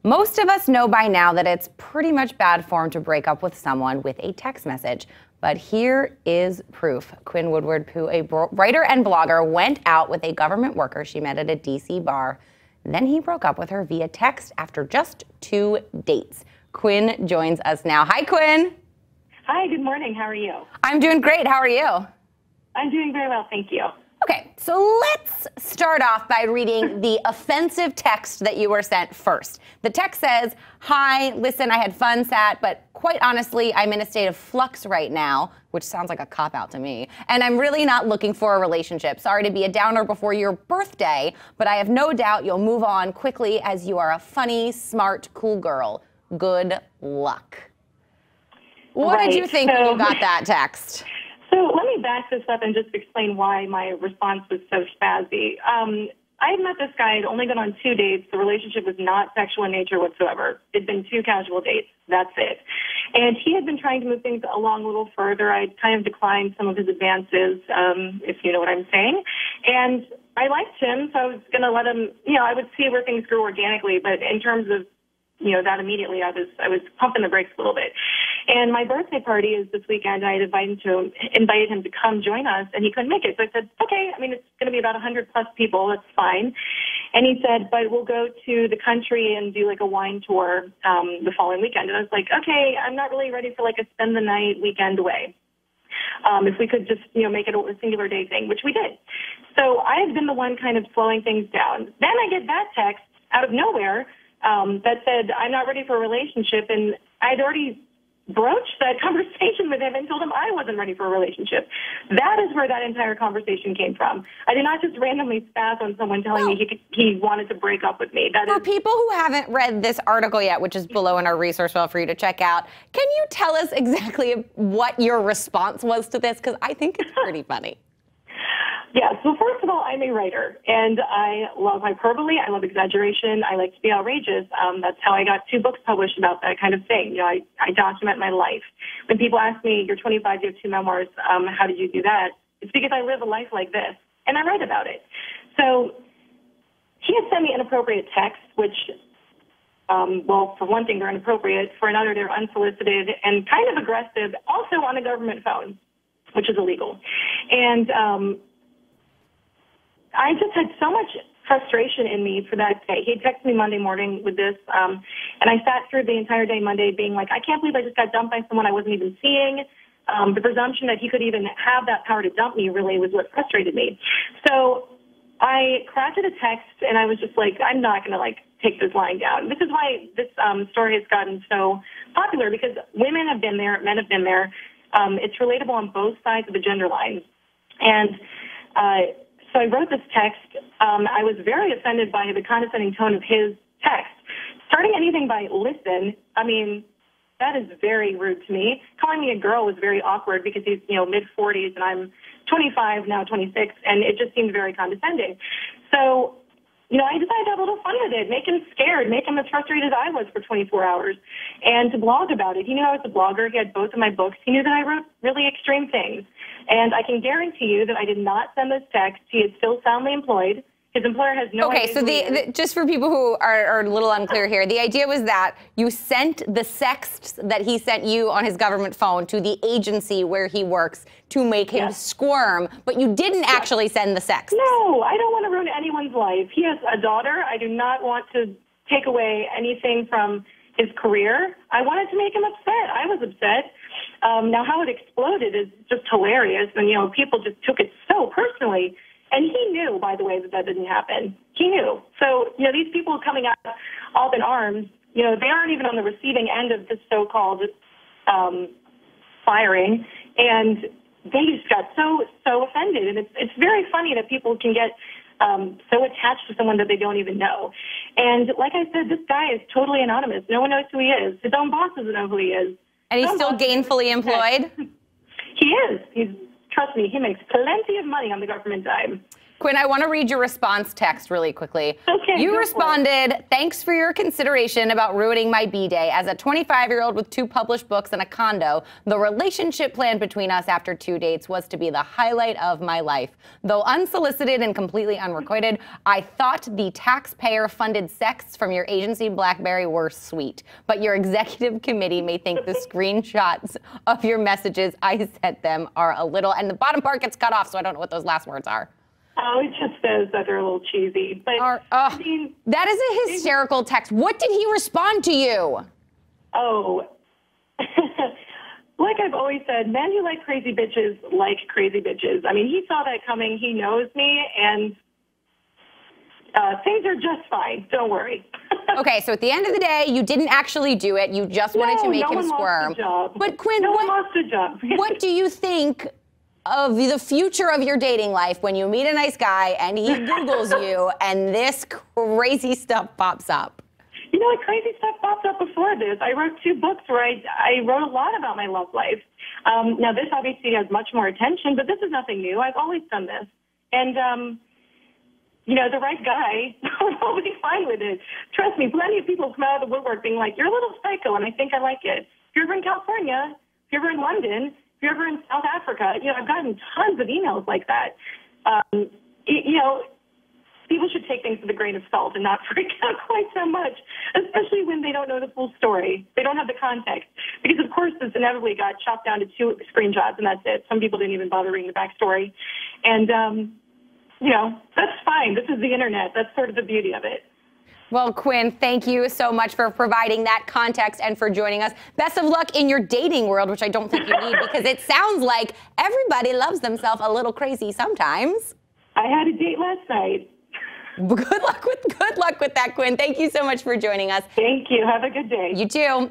Most of us know by now that it's pretty much bad form to break up with someone with a text message. But here is proof. Quinn Woodward, who a writer and blogger, went out with a government worker she met at a D.C. bar. Then he broke up with her via text after just 2 dates. Quinn joins us now. Hi, Quinn. Hi, good morning. How are you? I'm doing great. How are you? I'm doing very well, thank you. Okay, so let's start off by reading the offensive text that you were sent first. The text says, "Hi, listen, I had fun, Sat, but quite honestly, I'm in a state of flux right now," which sounds like a cop-out to me, "and I'm really not looking for a relationship. Sorry to be a downer before your birthday, but I have no doubt you'll move on quickly as you are a funny, smart, cool girl. Good luck." What did you think when you got that text? So let me back this up and just explain why my response was so spazzy. I had met this guy. I'd only been on 2 dates. The relationship was not sexual in nature whatsoever. It'd been 2 casual dates. That's it. And he had been trying to move things along a little further. I'd kind of declined some of his advances, if you know what I'm saying. And I liked him, so I was going to let him, I would see where things grew organically. But in terms of, that immediately, I was pumping the brakes a little bit. And my birthday party is this weekend. I had invited him to come join us, and he couldn't make it. So I said, okay, it's going to be about 100 plus people. That's fine. And he said, but we'll go to the country and do like a wine tour the following weekend. And I was like, okay, I'm not really ready for like a spend the night weekend away. If we could just, make it a singular day thing, which we did. So I had been the one kind of slowing things down. Then I get that text out of nowhere that said, I'm not ready for a relationship. And I'd already broached that conversation with him and told him I wasn't ready for a relationship. That is where that entire conversation came from. I did not just randomly spaz on someone telling me he wanted to break up with me. For people who haven't read this article yet, which is below in our resource file for you to check out, can you tell us exactly what your response was to this? Because I think it's pretty funny. Yeah, so first of all, I'm a writer, and I love hyperbole, I love exaggeration, I like to be outrageous. That's how I got 2 books published about that kind of thing. I document my life. When people ask me, you're 25, you have 2 memoirs, how did you do that? It's because I live a life like this, and I write about it. So he had sent me inappropriate texts, which, well, for one thing, they're inappropriate. For another, they're unsolicited and kind of aggressive, also on a government phone, which is illegal. And I just had so much frustration in me for that day. He texted me Monday morning with this, and I sat through the entire day Monday being like, I can't believe I just got dumped by someone I wasn't even seeing. The presumption that he could even have that power to dump me really was what frustrated me. So I crafted a text, and I was just like, I'm not going to, take this line down. This is why this story has gotten so popular, because women have been there, men have been there. It's relatable on both sides of the gender line. And so I wrote this text. I was very offended by the condescending tone of his text. Starting anything by listen, that is very rude to me. Calling me a girl was very awkward because he's, mid-40s and I'm 25, now 26, and it just seemed very condescending. So, I decided to have a little fun with it, make him scared, make him as frustrated as I was for 24 hours, and to blog about it. He knew I was a blogger. He had both of my books. He knew that I wrote really extreme things. And I can guarantee you that I did not send this text. He is still soundly employed. His employer has no idea. Okay, so just for people who are a little unclear here, the idea was that you sent the sexts that he sent you on his government phone to the agency where he works to make him squirm, but you didn't actually send the sexts. No, I don't want to ruin anyone's life. He has a daughter. I do not want to take away anything from his career. I wanted to make him upset. I was upset. Now, how it exploded is just hilarious, and, people just took it so personally. And he knew, by the way, that didn't happen. He knew. So, these people coming out all in arms, they aren't even on the receiving end of this so-called firing, and they just got so offended. And it's very funny that people can get so attached to someone that they don't even know. And like I said, this guy is totally anonymous. No one knows who he is. His own boss doesn't know who he is. And he's still gainfully employed? He is. Trust me, he makes plenty of money on the government dime. Quinn, I want to read your response text really quickly. Okay, You go for it. responded, "Thanks for your consideration about ruining my B-Day. As a 25-year-old with 2 published books and a condo, the relationship plan between us after 2 dates was to be the highlight of my life. Though unsolicited and completely unrequited, I thought the taxpayer-funded sexts from your agency Blackberry were sweet. But your executive committee may think the screenshots of your messages I sent them are a little," and the bottom part gets cut off, so I don't know what those last words are. Oh, it just says that they're a little cheesy. But I mean, that is a hysterical text. What did he respond to you? Oh, like I've always said, men who like crazy bitches like crazy bitches. I mean, he saw that coming. He knows me, and things are just fine. Don't worry. Okay, so at the end of the day, you didn't actually do it. You just wanted to make him squirm. Lost a job. But Quinn, no one lost a job. What do you think of the future of your dating life when you meet a nice guy and he Googles you and this crazy stuff pops up? You know, crazy stuff popped up before this. I wrote 2 books where I wrote a lot about my love life. Now, this obviously has much more attention, but this is nothing new. I've always done this. And, you know, the right guy will be fine with it. Trust me, plenty of people come out of the woodwork being like, "You're a little psycho," and I think I like it. If you're ever in California, if you're ever in London, if you're ever in South Africa, you know, I've gotten tons of emails like that. You know, people should take things with a grain of salt and not freak out quite so much, especially when they don't know the full story. They don't have the context. Because, of course, this inevitably got chopped down to 2 screenshots, and that's it. Some people didn't even bother reading the backstory. And, you know, that's fine. This is the internet. That's sort of the beauty of it. Well, Quinn, thank you so much for providing that context and for joining us. Best of luck in your dating world, which I don't think you need because it sounds like everybody loves themselves a little crazy sometimes. I had a date last night. Good luck with that, Quinn. Thank you so much for joining us. Thank you. Have a good day. You too.